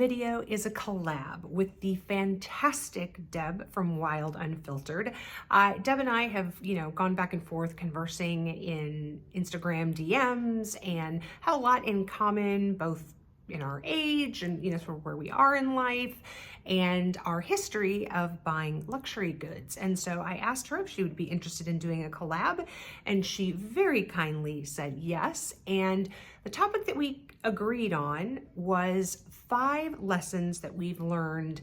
video is a collab with the fantastic Deb from Wild Unfiltered. Deb and I have, gone back and forth conversing in Instagram DMs and have a lot in common, both in our age and, sort of where we are in life and our history of buying luxury goods. And so I asked her if she would be interested in doing a collab, and she very kindly said yes. And the topic that we agreed on was 5 lessons that we've learned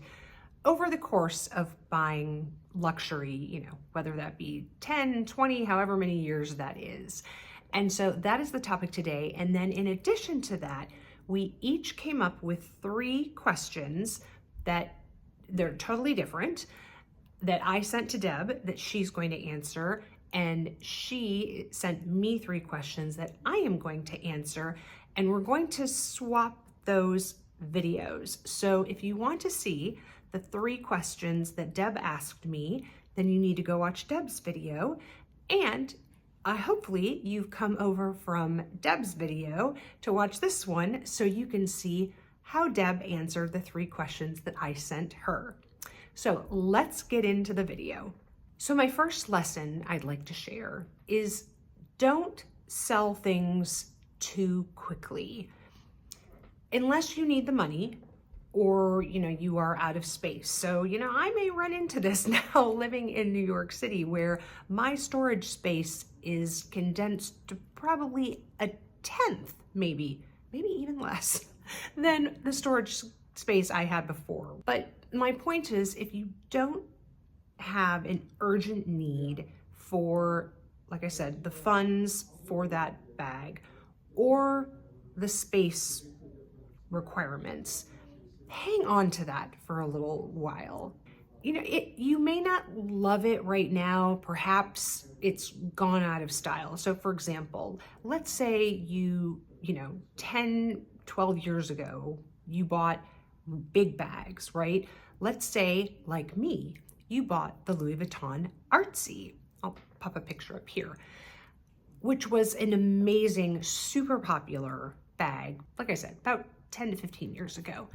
over the course of buying luxury, whether that be 10, 20, however many years that is. And so that is the topic today. And then in addition to that, we each came up with 3 questions that they're totally different that I sent to Deb that she's going to answer. And she sent me 3 questions that I am going to answer. And we're going to swap those videos. So if you want to see the 3 questions that Deb asked me, then you need to go watch Deb's video. And hopefully you've come over from Deb's video to watch this one so you can see how Deb answered the 3 questions that I sent her. So let's get into the video. So my first lesson I'd like to share is don't sell things too quickly. Unless you need the money or, you are out of space. So, I may run into this now living in New York City where my storage space is condensed to probably a 10th, maybe even less than the storage space I had before. But my point is, if you don't have an urgent need for, like I said, the funds for that bag or the space requirements, hang on to that for a little while. You may not love it right now. Perhaps it's gone out of style. So for example, let's say you 10, 12 years ago, you bought big bags, right? Let's say, like me, you bought the Louis Vuitton Artsy. I'll pop a picture up here, which was an amazing, super popular bag. Like I said, about 10 to 15 years ago.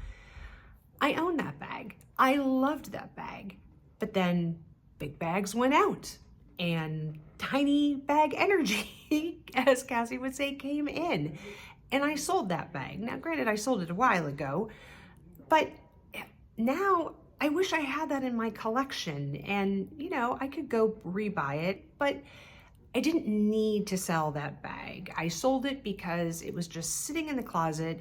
I own that bag. I loved that bag. But then big bags went out and tiny bag energy, as Cassie would say, came in. And I sold that bag. Now, granted, I sold it a while ago, but now I wish I had that in my collection and, I could go rebuy it, but I didn't need to sell that bag. I sold it because it was just sitting in the closet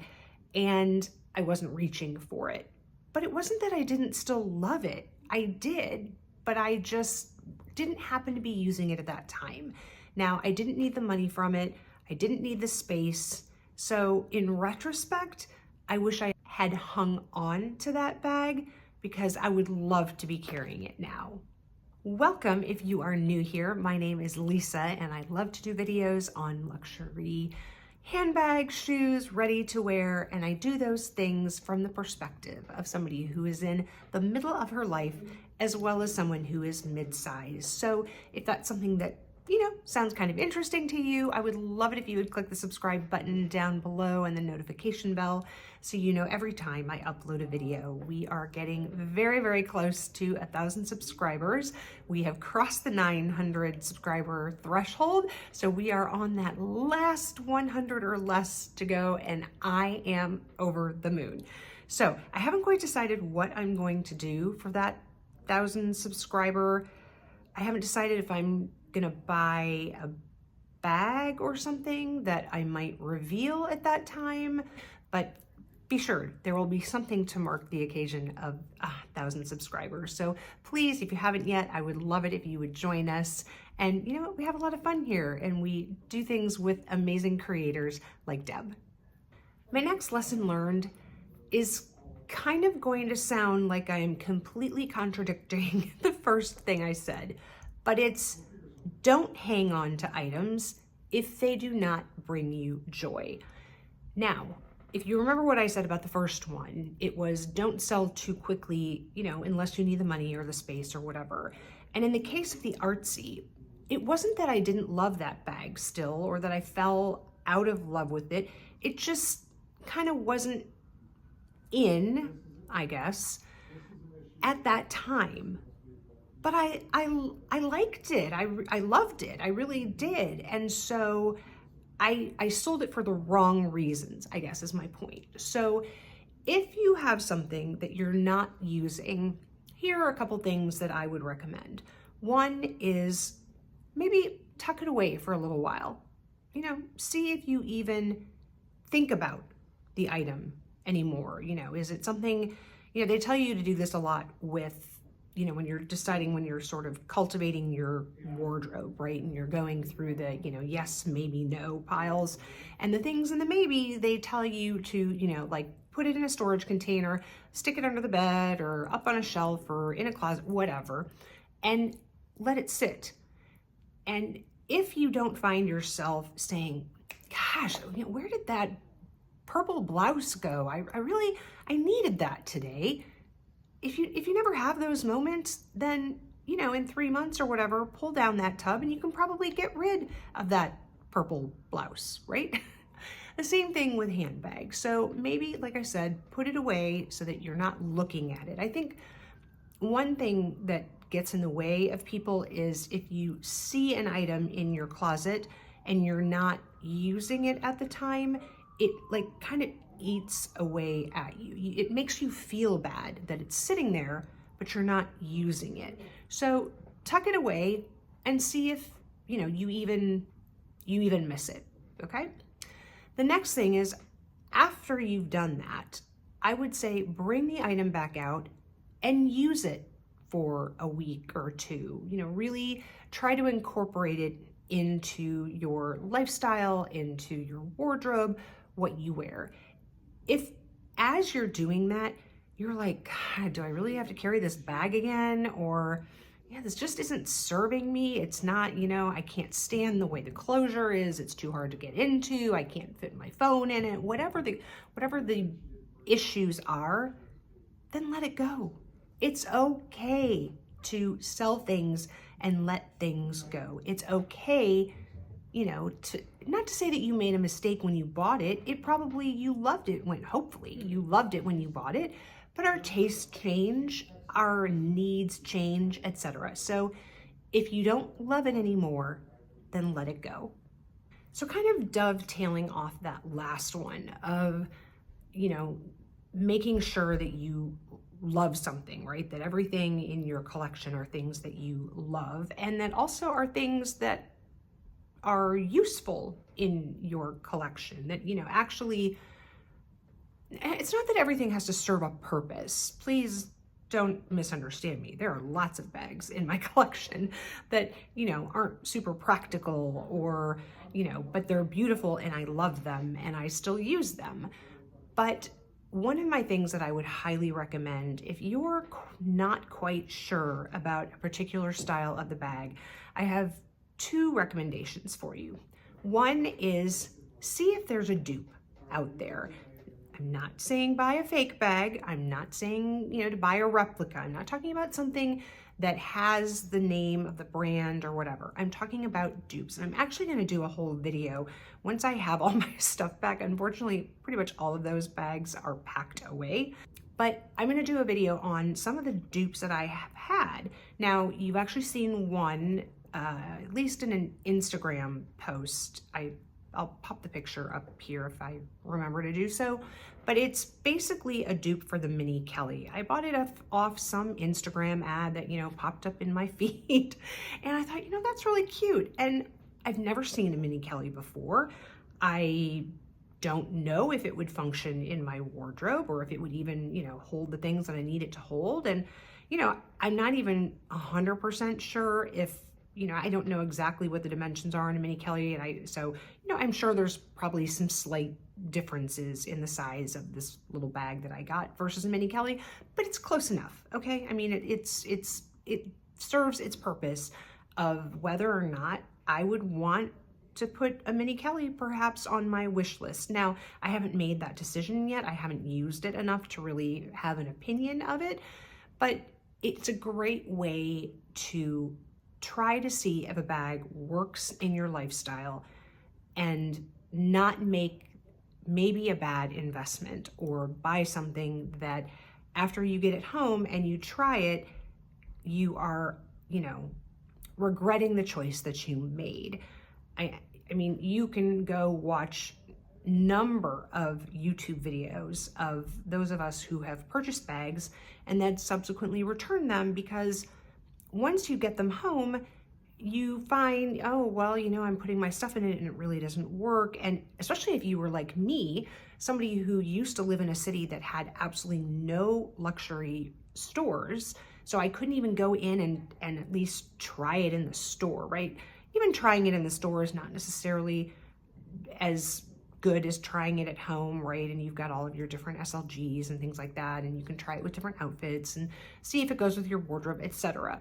and I wasn't reaching for it. But it wasn't that I didn't still love it. I did, but I just didn't happen to be using it at that time. Now, I didn't need the money from it. I didn't need the space. So in retrospect, I wish I had hung on to that bag because I would love to be carrying it now. Welcome if you are new here. My name is Lisa and I love to do videos on luxury handbags, shoes, ready to wear, and I do those things from the perspective of somebody who is in the middle of her life as well as someone who is mid-sized. So if that's something that sounds kind of interesting to you, I would love it if you would click the subscribe button down below and the notification bell so every time I upload a video. We are getting very, very close to 1,000 subscribers. We have crossed the 900 subscriber threshold, so we are on that last 100 or less to go, and I am over the moon. So I haven't quite decided what I'm going to do for that 1,000 subscriber. I haven't decided if I'm gonna buy a bag or something that I might reveal at that time, but be sure there will be something to mark the occasion of 1,000 subscribers. So please, if you haven't yet, I would love it if you would join us. And we have a lot of fun here and we do things with amazing creators like Deb. My next lesson learned is kind of going to sound like I'm completely contradicting the first thing I said, but it's don't hang on to items if they do not bring you joy. Now, if you remember what I said about the first one, it was don't sell too quickly, unless you need the money or the space or whatever. And in the case of the Artsy, it wasn't that I didn't love that bag still or that I fell out of love with it. It just kind of wasn't in, I guess, at that time. But I liked it. I loved it. I really did. And so I sold it for the wrong reasons, I guess is my point. So if you have something that you're not using, here are a couple things that I would recommend. One is maybe tuck it away for a little while. You know, see if you even think about the item anymore. You know, is it something, you know, they tell you to do this a lot with, you know, when you're deciding, when you're sort of cultivating your wardrobe, right? And you're going through the, you know, yes, maybe, no piles. And the things in the maybe, they tell you to, you know, like put it in a storage container, stick it under the bed or up on a shelf or in a closet, whatever, and let it sit. And if you don't find yourself saying, gosh, you know, where did that purple blouse go? I needed that today. If you never have those moments, then, you know, in 3 months or whatever, pull down that tub and you can probably get rid of that purple blouse, right? The same thing with handbags. So maybe, like I said, put it away so that you're not looking at it. I think one thing that gets in the way of people is if you see an item in your closet and you're not using it at the time, it like kind of eats away at you. It makes you feel bad that it's sitting there, but you're not using it. So tuck it away and see if, you know, you even miss it, okay? The next thing is, after you've done that, I would say bring the item back out and use it for a week or two. You know, really try to incorporate it into your lifestyle, into your wardrobe, what you wear. If as you're doing that, you're like, God, do I really have to carry this bag again? Or, yeah, this just isn't serving me. It's not, you know, I can't stand the way the closure is. It's too hard to get into. I can't fit my phone in it. Whatever the issues are, then let it go. It's okay to sell things and let things go. It's okay, you know, to not to say that you made a mistake when you bought it. It probably, you loved it when, hopefully you loved it when you bought it, but our tastes change, our needs change, etc. So if you don't love it anymore, then let it go. So kind of dovetailing off that last one of, you know, making sure that you love something, right? That everything in your collection are things that you love, and that also are things that are useful in your collection, that, you know, actually, it's not that everything has to serve a purpose. Please don't misunderstand me. There are lots of bags in my collection that, you know, aren't super practical or, you know, but they're beautiful and I love them and I still use them. But one of my things that I would highly recommend, if you're not quite sure about a particular style of the bag, I have 2 recommendations for you. One is, see if there's a dupe out there. I'm not saying buy a fake bag. I'm not saying, you know, to buy a replica. I'm not talking about something that has the name of the brand or whatever. I'm talking about dupes. And I'm actually going to do a whole video once I have all my stuff back. Unfortunately, pretty much all of those bags are packed away. But I'm going to do a video on some of the dupes that I have had. Now, you've actually seen one, at least in an Instagram post. I'll pop the picture up here if I remember to do so, but it's basically a dupe for the Mini Kelly. I bought it off some Instagram ad that, you know, popped up in my feed, and I thought, you know, that's really cute. And I've never seen a Mini Kelly before. I don't know if it would function in my wardrobe or if it would even, you know, hold the things that I need it to hold. And, you know, I'm not even 100% sure if, you know, I don't know exactly what the dimensions are in a Mini Kelly, and so, you know, I'm sure there's probably some slight differences in the size of this little bag that I got versus a Mini Kelly, but it's close enough, okay? I mean, it serves its purpose of whether or not I would want to put a Mini Kelly perhaps on my wish list. Now, I haven't made that decision yet. I haven't used it enough to really have an opinion of it, but it's a great way to try to see if a bag works in your lifestyle and not make maybe a bad investment, or buy something that after you get it home and you try it, you are, regretting the choice that you made. I mean, you can go watch number of YouTube videos of those of us who have purchased bags and then subsequently return them, because once you get them home, you find, oh, well, I'm putting my stuff in it and it really doesn't work. And especially if you were like me, somebody who used to live in a city that had absolutely no luxury stores, so I couldn't even go in and at least try it in the store, right? Even trying it in the store is not necessarily as good as trying it at home, right? And you've got all of your different SLGs and things like that, and you can try it with different outfits and see if it goes with your wardrobe, etc.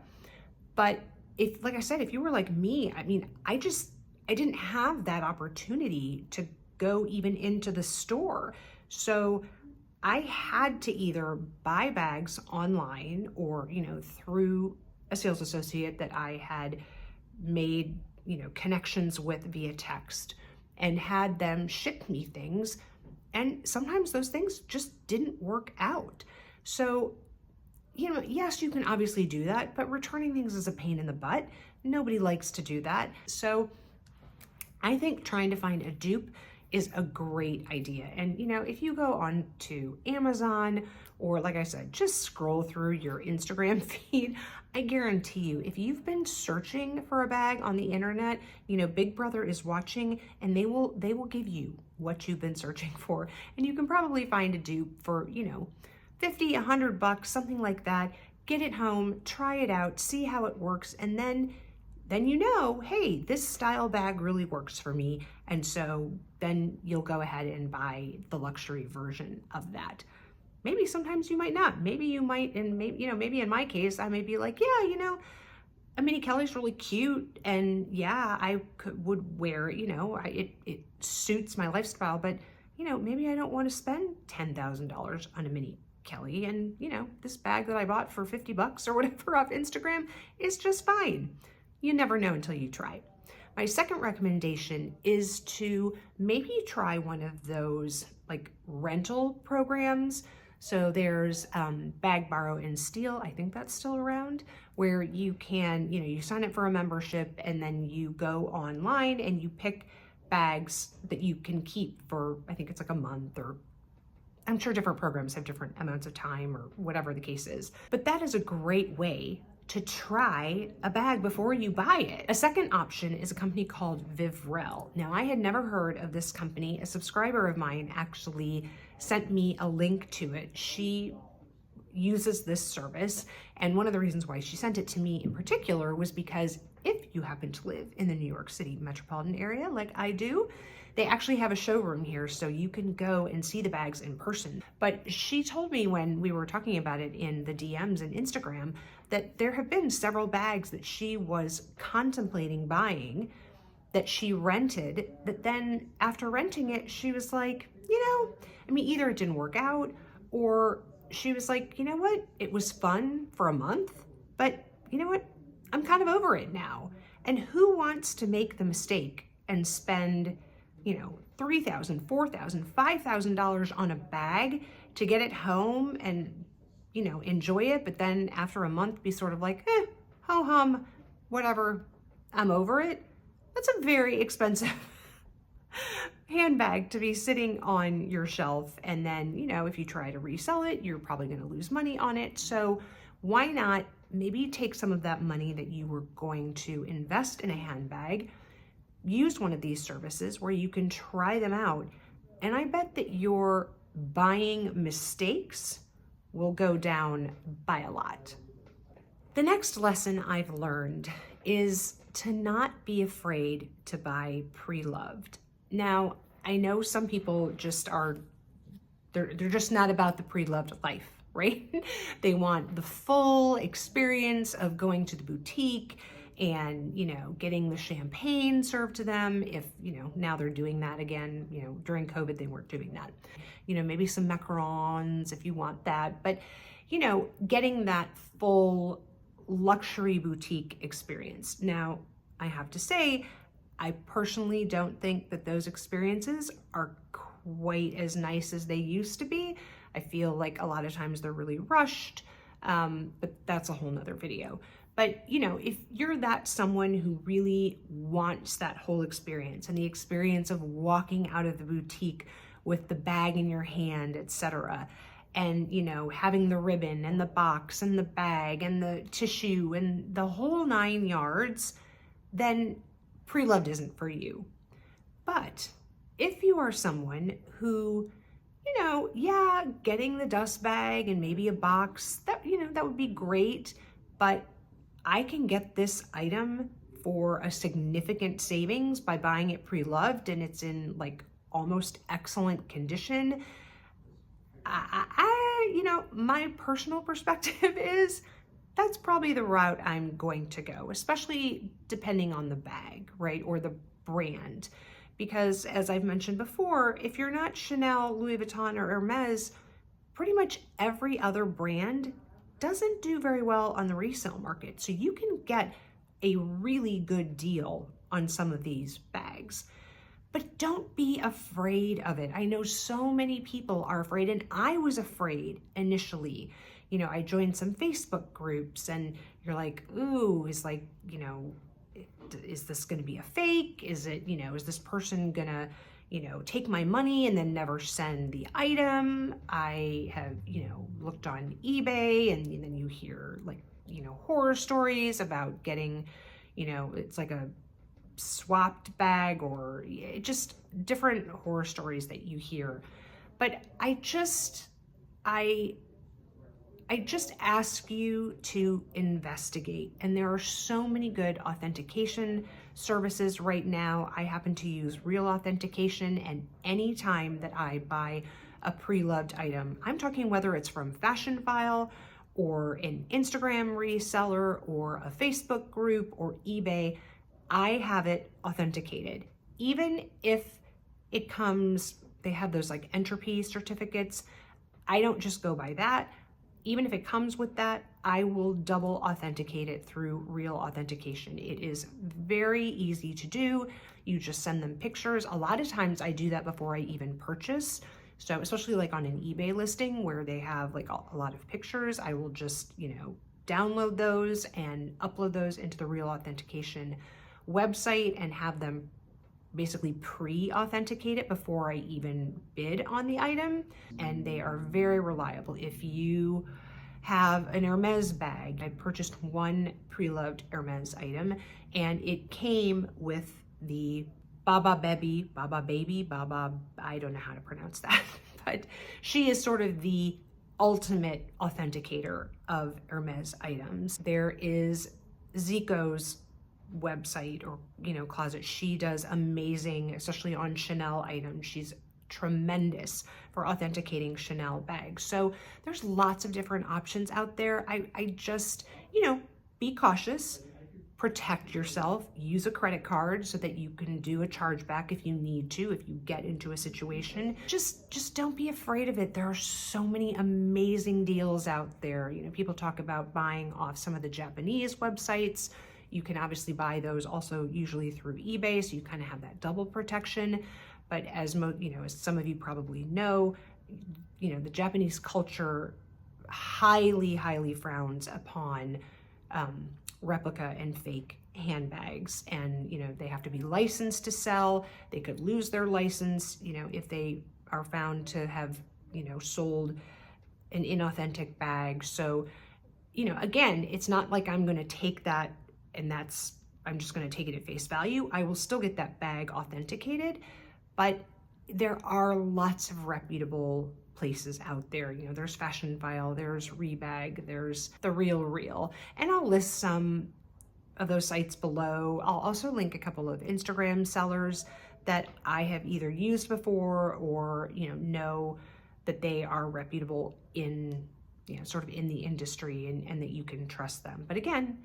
But if, like I said, if you were like me, I mean, I didn't have that opportunity to go even into the store. So I had to either buy bags online or, through a sales associate that I had made, connections with via text, and had them ship me things. And sometimes those things just didn't work out. So, yes, you can obviously do that, but returning things is a pain in the butt. Nobody likes to do that. So I think trying to find a dupe is a great idea. And, if you go on to Amazon, or like I said, just scroll through your Instagram feed, I guarantee you, if you've been searching for a bag on the internet, Big Brother is watching, and they will give you what you've been searching for. And you can probably find a dupe for, $50, $100, something like that. Get it home, try it out, see how it works, and then hey, this style bag really works for me. And so then you'll go ahead and buy the luxury version of that. Maybe sometimes you might not. Maybe you might, and maybe in my case, I may be like, yeah, a mini Kelly's really cute, and yeah, I would wear it, it suits my lifestyle, but maybe I don't want to spend $10,000 on a mini Kelly, and this bag that I bought for $50 or whatever off Instagram is just fine. You never know until you try. My second recommendation is to maybe try one of those like rental programs. So there's Bag, Borrow, and Steal. I think that's still around, where you can, you sign up for a membership and then you go online and you pick bags that you can keep for, I think it's like a month, or I'm sure different programs have different amounts of time or whatever the case is. But that is a great way to try a bag before you buy it. A second option is a company called Vivrel. Now, I had never heard of this company. A subscriber of mine actually sent me a link to it. She uses this service, and one of the reasons why she sent it to me in particular was because if you happen to live in the New York City metropolitan area like I do, they actually have a showroom here, so you can go and see the bags in person. But she told me when we were talking about it in the DMs and Instagram that there have been several bags that she was contemplating buying that she rented, that then after renting it, she was like, either it didn't work out, or she was like, what? It was fun for a month, but I'm kind of over it now. And who wants to make the mistake and spend, $3,000, $4,000, $5,000 on a bag to get it home and, enjoy it, but then after a month be sort of like, ho hum, whatever, I'm over it? That's a very expensive handbag to be sitting on your shelf. And then, if you try to resell it, you're probably going to lose money on it. So why not maybe take some of that money that you were going to invest in a handbag, use one of these services where you can try them out. And I bet that your buying mistakes will go down by a lot. The next lesson I've learned is to not be afraid to buy pre-loved. Now, I know some people just they're just not about the pre-loved life, right? They want the full experience of going to the boutique and, getting the champagne served to them. If, now they're doing that again, during COVID, they weren't doing that. Maybe some macarons if you want that, but, getting that full luxury boutique experience. Now, I have to say, I personally don't think that those experiences are quite as nice as they used to be. I feel like a lot of times they're really rushed, but that's a whole nother video. But you know, if you're that someone who really wants that whole experience and the experience of walking out of the boutique with the bag in your hand, etc., and you know, having the ribbon and the box and the bag and the tissue and the whole 9 yards, then Preloved isn't for you. But if you are someone who, you know, yeah, getting the dust bag and maybe a box, that, you know, that would be great, but I can get this item for a significant savings by buying it pre-loved and it's in like almost excellent condition. You know, my personal perspective is that's probably the route I'm going to go, especially depending on the bag, right? Or the brand. Because as I've mentioned before, if you're not Chanel, Louis Vuitton, or Hermes, pretty much every other brand doesn't do very well on the resale market. So you can get a really good deal on some of these bags. But don't be afraid of it. I know so many people are afraid, and I was afraid initially. You know, I joined some Facebook groups and you're like, ooh, is like, you know, is this going to be a fake? Is it, you know, is this person going to, you know, take my money and then never send the item? I have, you know, looked on eBay and then you hear like, you know, horror stories about getting, you know, it's like a swapped bag or just different horror stories that you hear. But I just ask you to investigate, and there are so many good authentication services right now. I happen to use Real Authentication, and anytime that I buy a pre-loved item, I'm talking whether it's from Fashion File or an Instagram reseller or a Facebook group or eBay, I have it authenticated. Even if it comes, they have those like entropy certificates, I don't just go by that. Even if it comes with that, I will double authenticate it through Real Authentication. It is very easy to do. You just send them pictures. A lot of times I do that before I even purchase. So especially like on an eBay listing where they have like a lot of pictures, I will just, you know, download those and upload those into the Real Authentication website and have them basically pre-authenticate it before I even bid on the item, and they are very reliable. If you have an Hermes bag, I purchased one pre-loved Hermes item and it came with the Baba, I don't know how to pronounce that, but she is sort of the ultimate authenticator of Hermes items. There is Zico's website or, you know, closet. She does amazing, especially on Chanel items. She's tremendous for authenticating Chanel bags. So there's lots of different options out there. I just, you know, be cautious, protect yourself, use a credit card so that you can do a chargeback if you need to, if you get into a situation. Just don't be afraid of it. There are so many amazing deals out there. You know, people talk about buying off some of the Japanese websites. You can obviously buy those also usually through eBay, so you kind of have that double protection. But as you know, as some of you probably know, you know, the Japanese culture highly frowns upon replica and fake handbags, and you know, they have to be licensed to sell. They could lose their license, you know, if they are found to have, you know, sold an inauthentic bag. So, you know, again, it's not like I'm going to take that and I'm just going to take it at face value. I will still get that bag authenticated, but there are lots of reputable places out there. You know, there's Fashion File, there's Rebag, there's The Real, and I'll list some of those sites below. I'll also link a couple of Instagram sellers that I have either used before or, you know that they are reputable in, you know, sort of in the industry and that you can trust them. But again,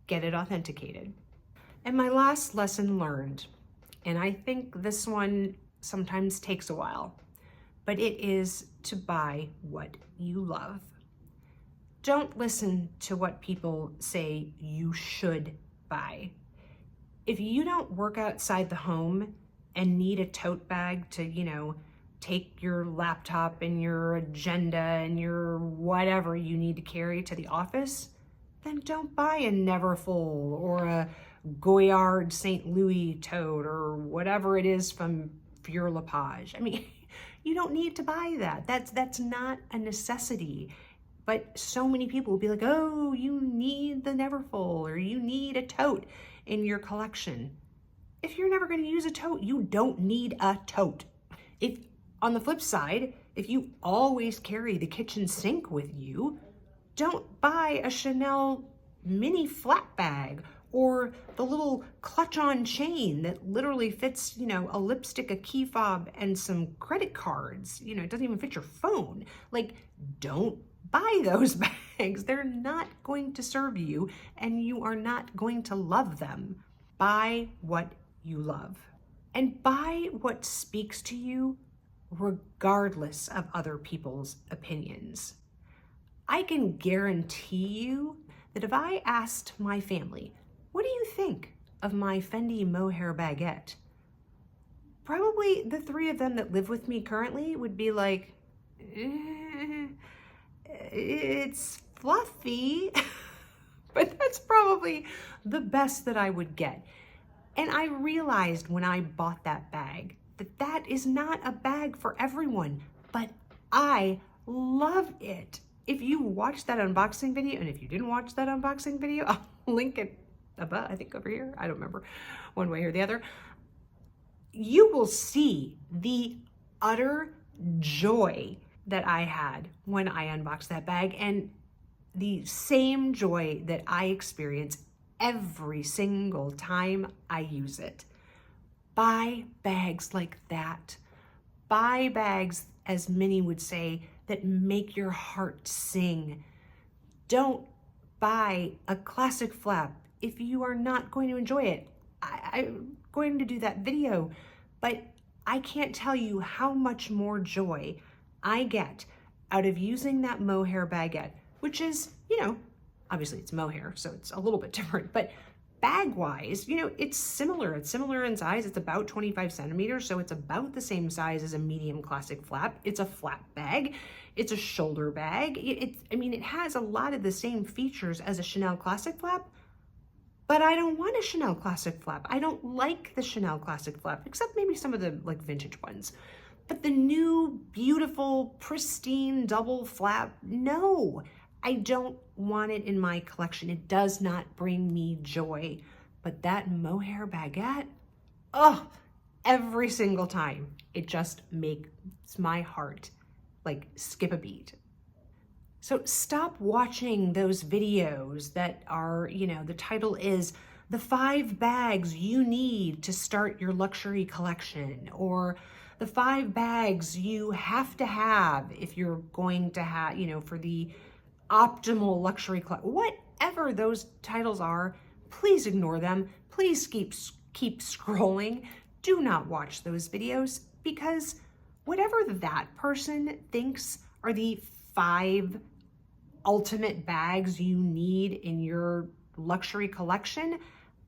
get it authenticated. And my last lesson learned, and I think this one sometimes takes a while, but it is to buy what you love. Don't listen to what people say you should buy. If you don't work outside the home and need a tote bag to, you know, take your laptop and your agenda and your whatever you need to carry to the office, then don't buy a Neverfull or a Goyard St. Louis tote or whatever it is from Pure Lepage. I mean, you don't need to buy that. That's not a necessity. But so many people will be like, oh, you need the Neverfull or you need a tote in your collection. If you're never going to use a tote, you don't need a tote. If on the flip side, if you always carry the kitchen sink with you, don't buy a Chanel mini flat bag or the little clutch-on chain that literally fits, a lipstick, a key fob, and some credit cards. It doesn't even fit your phone. Like, don't buy those bags. They're not going to serve you, and you are not going to love them. Buy what you love, and buy what speaks to you regardless of other people's opinions. I can guarantee you that if I asked my family, what do you think of my Fendi mohair baguette? Probably the three of them that live with me currently would be like, it's fluffy, but that's probably the best that I would get. And I realized when I bought that bag that that is not a bag for everyone, but I love it. If you watched that unboxing video, and if you didn't watch that unboxing video, I'll link it above, I think over here, I don't remember, one way or the other. You will see the utter joy that I had when I unboxed that bag, and the same joy that I experience every single time I use it. Buy bags like that. Buy bags, as many would say, that make your heart sing. Don't buy a classic flap if you are not going to enjoy it. I'm going to do that video, but I can't tell you how much more joy I get out of using that mohair baguette, which is, obviously it's mohair, so it's a little bit different, but bag-wise, it's similar. It's similar in size. It's about 25 centimeters, so it's about the same size as a medium classic flap. It's a flap bag. It's a shoulder bag. It has a lot of the same features as a Chanel classic flap, but I don't want a Chanel classic flap. I don't like the Chanel classic flap, except maybe some of the vintage ones. But the new, beautiful, pristine double flap, no. I don't want it in my collection. It does not bring me joy. But that mohair baguette, every single time, it just makes my heart skip a beat. So stop watching those videos that are, the title is the 5 bags you need to start your luxury collection, or the 5 bags you have to have if you're going to have, for the optimal luxury collection. Whatever those titles are, please ignore them. Please keep scrolling. Do not watch those videos, because whatever that person thinks are the 5 ultimate bags you need in your luxury collection,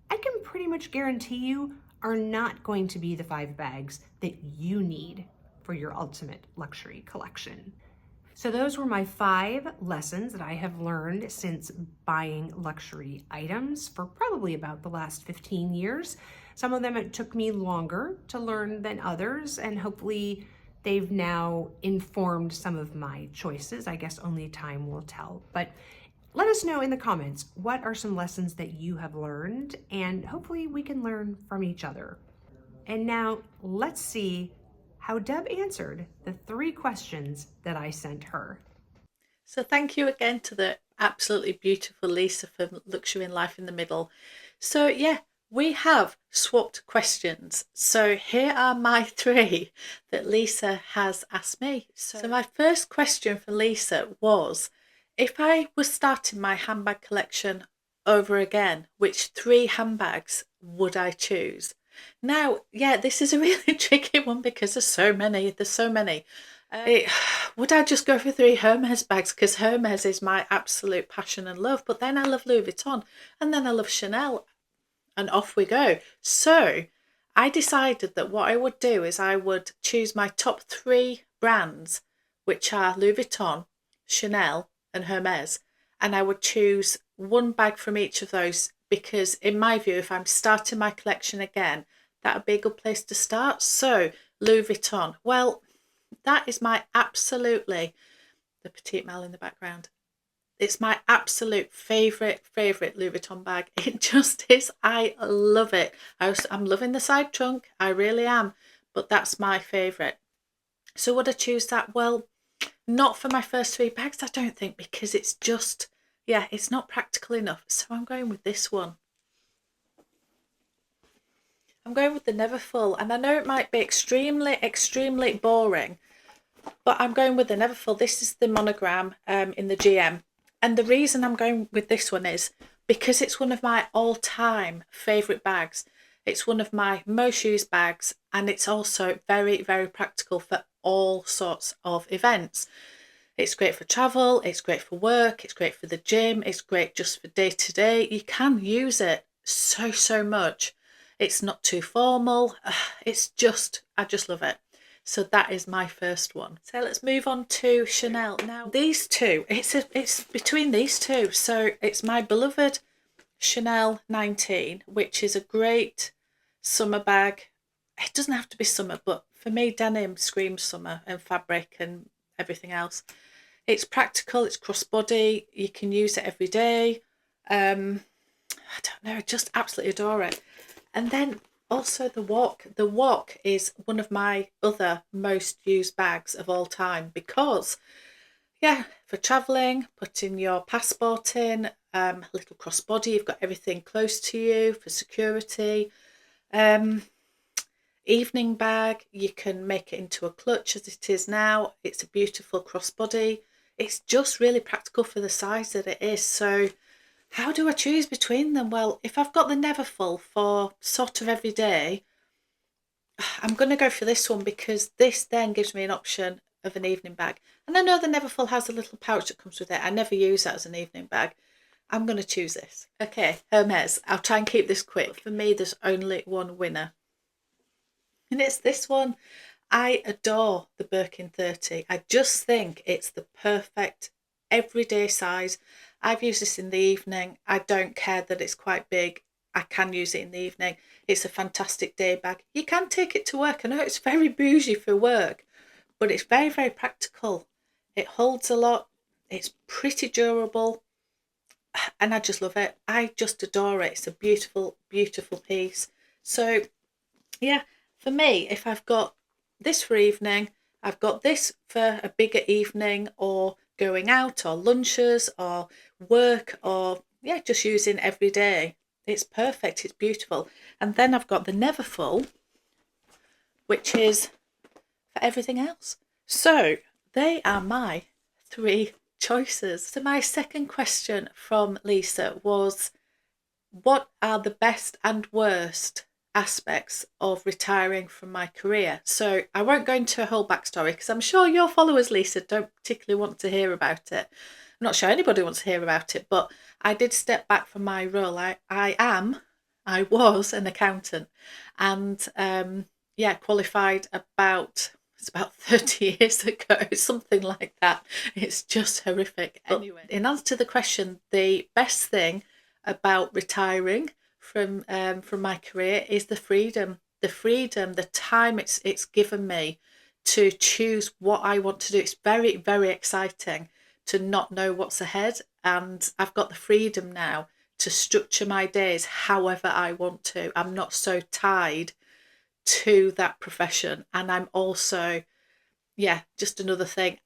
I can pretty much guarantee you are not going to be the 5 bags that you need for your ultimate luxury collection. So those were my 5 lessons that I have learned since buying luxury items for probably about the last 15 years. Some of them it took me longer to learn than others, and hopefully they've now informed some of my choices. I guess only time will tell. But let us know in the comments, what are some lessons that you have learned, and hopefully we can learn from each other. And now let's see how Deb answered the 3 questions that I sent her. So thank you again to the absolutely beautiful Lisa from Luxury and Life in the Middle. So yeah, we have swapped questions. So here are my 3 that Lisa has asked me. So my first question for Lisa was, if I was starting my handbag collection over again, which 3 handbags would I choose? Now, yeah, this is a really tricky one because there's so many. Would I just go for 3 Hermes bags? Because Hermes is my absolute passion and love. But then I love Louis Vuitton, and then I love Chanel, and off we go. So I decided that what I would do is I would choose my top 3 brands, which are Louis Vuitton, Chanel, and Hermes, and I would choose one bag from each of those because, in my view, if I'm starting my collection again, that would be a good place to start. So, Louis Vuitton, well, that is my absolutely, the petite Mal in the background, it's my absolute favourite Louis Vuitton bag. It just is. I love it. I'm loving the side trunk. I really am. But that's my favourite. So would I choose that? Well, not for my first 3 bags, I don't think, because it's just, yeah, it's not practical enough. So I'm going with this one. I'm going with the Neverfull. And I know it might be extremely boring, but I'm going with the Neverfull. This is the monogram in the GM. And the reason I'm going with this one is because it's one of my all-time favourite bags. It's one of my most used bags, and it's also very, very practical for all sorts of events. It's great for travel, it's great for work, it's great for the gym, it's great just for day to day. You can use it so much. It's not too formal. It's just, I just love it. So that is my first one. So let's move on to Chanel. Now these two, it's between these two. So it's my beloved Chanel 19, which is a great summer bag. It doesn't have to be summer, but for me, denim screams summer, and fabric and everything else. It's practical, it's crossbody, you can use it every day. I don't know, I just absolutely adore it. And then also the Wok. The Wok is one of my other most used bags of all time because, yeah, for travelling, putting your passport in, a little crossbody, you've got everything close to you for security. Evening bag, you can make it into a clutch as it is now. It's a beautiful crossbody. It's just really practical for the size that it is. So how do I choose between them? Well, if I've got the Neverfull for sort of every day, I'm going to go for this one because this then gives me an option of an evening bag. And I know the Neverfull has a little pouch that comes with it. I never use that as an evening bag. I'm going to choose this. Okay, Hermes. I'll try and keep this quick. For me, there's only one winner. And it's this one. I adore the Birkin 30. I just think it's the perfect everyday size. I've used this in the evening. I don't care that it's quite big. I can use it in the evening. It's a fantastic day bag. You can take it to work. I know it's very bougie for work, but it's very, very practical. It holds a lot. It's pretty durable. And I just love it. I just adore it. It's a beautiful, beautiful piece. So, yeah, for me, if I've got this for evening, I've got this for a bigger evening or going out or lunches or work or, yeah, just using every day. It's perfect. It's beautiful. And then I've got the Neverfull, which is for everything else. So they are my 3 choices. So my second question from Lisa was, what are the best and worst aspects of retiring from my career? So I won't go into a whole backstory because I'm sure your followers, Lisa, don't particularly want to hear about it. I'm not sure anybody wants to hear about it, but I did step back from my role. I was an accountant, and yeah, qualified it's about 30 years ago, something like that. It's just horrific. Anyway, in answer to the question, the best thing about retiring from my career is the freedom, the time it's given me to choose what I want to do. It's very, very exciting to not know what's ahead, and I've got the freedom now to structure my days however I want to. I'm not so tied to that profession, and I'm also, yeah, just another thing.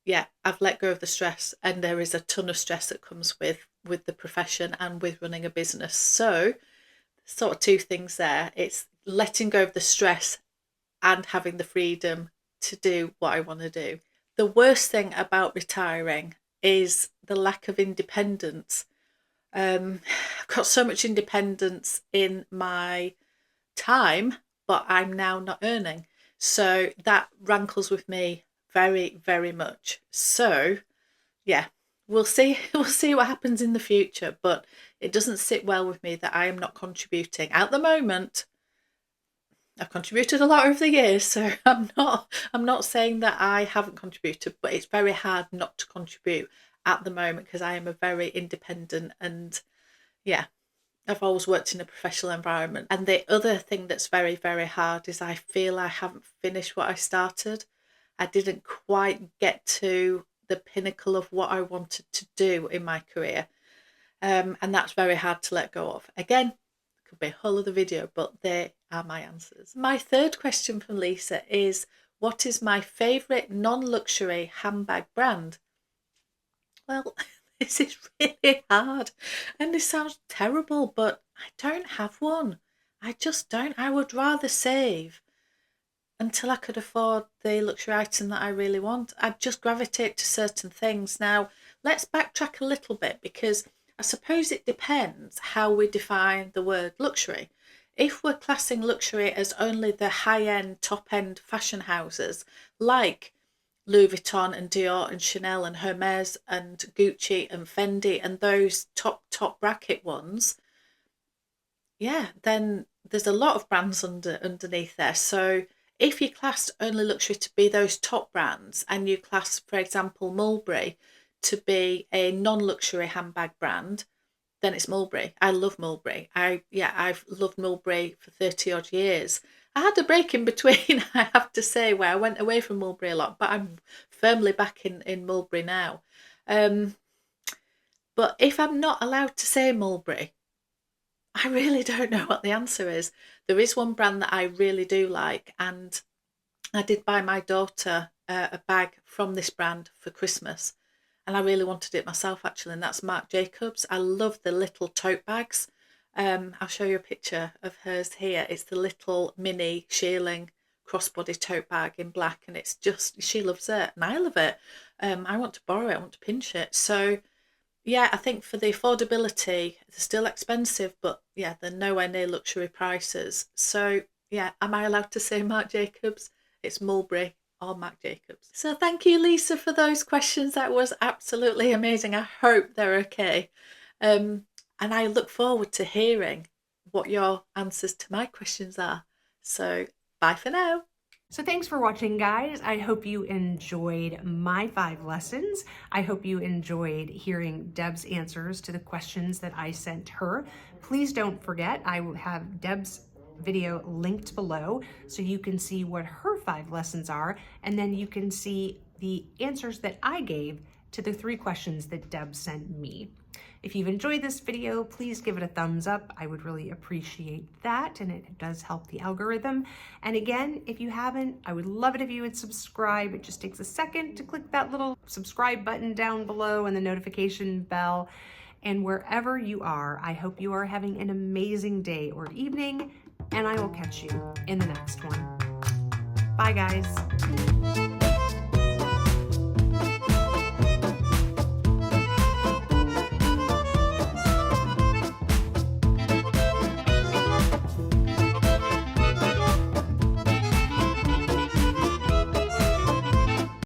Yeah, I've let go of the stress, and there is a ton of stress that comes with the profession and with running a business. So sort of 2 things there. It's letting go of the stress and having the freedom to do what I want to do. The worst thing about retiring is the lack of independence. I've got so much independence in my time, but I'm now not earning. So that rankles with me very, very much. So, yeah, we'll see. We'll see what happens in the future, but it doesn't sit well with me that I am not contributing at the moment I've contributed a lot over the years, so I'm not saying that I haven't contributed, but it's very hard not to contribute at the moment because I am a very independent, and yeah, I've always worked in a professional environment. And the other thing that's very, very hard is I feel I haven't finished what I started. I didn't quite get to the pinnacle of what I wanted to do in my career. And that's very hard to let go of. Again, could be a whole other video, but there are my answers. My third question from Lisa is, what is my favourite non-luxury handbag brand? Well, this is really hard, and this sounds terrible, but I don't have one. I just don't. I would rather save until I could afford the luxury item that I really want. I'd just gravitate to certain things. Now, let's backtrack a little bit, because I suppose it depends how we define the word luxury. If we're classing luxury as only the high-end, top-end fashion houses like Louis Vuitton and Dior and Chanel and Hermes and Gucci and Fendi and those top bracket ones, yeah, then there's a lot of brands underneath there. So if you classed only luxury to be those top brands, and you class, for example, Mulberry to be a non-luxury handbag brand, then it's Mulberry. I love Mulberry. I've loved Mulberry for 30 odd years. I had a break in between, I have to say, where I went away from Mulberry a lot, but I'm firmly back in Mulberry now. But if I'm not allowed to say Mulberry, I really don't know what the answer is. There is one brand that I really do like, and I did buy my daughter a bag from this brand for Christmas, and I really wanted it myself actually, and that's Marc Jacobs. I love the little tote bags. I'll show you a picture of hers here. It's the little mini shearling crossbody tote bag in black, and it's just, she loves it and I love it. I want to borrow it, I want to pinch it. So yeah, I think for the affordability, they're still expensive, but yeah, they're nowhere near luxury prices. So yeah, am I allowed to say Marc Jacobs? It's Mulberry or Marc Jacobs. So thank you, Lisa, for those questions. That was absolutely amazing. I hope they're okay. And I look forward to hearing what your answers to my questions are. So bye for now. So thanks for watching, guys. I hope you enjoyed my 5 lessons. I hope you enjoyed hearing Deb's answers to the questions that I sent her. Please don't forget, I will have Deb's video linked below so you can see what her 5 lessons are, and then you can see the answers that I gave to the 3 questions that Deb sent me. If you've enjoyed this video, please give it a thumbs up. I would really appreciate that, and it does help the algorithm. And again, if you haven't, I would love it if you would subscribe. It just takes a second to click that little subscribe button down below and the notification bell. And wherever you are, I hope you are having an amazing day or evening, and I will catch you in the next one. Bye, guys.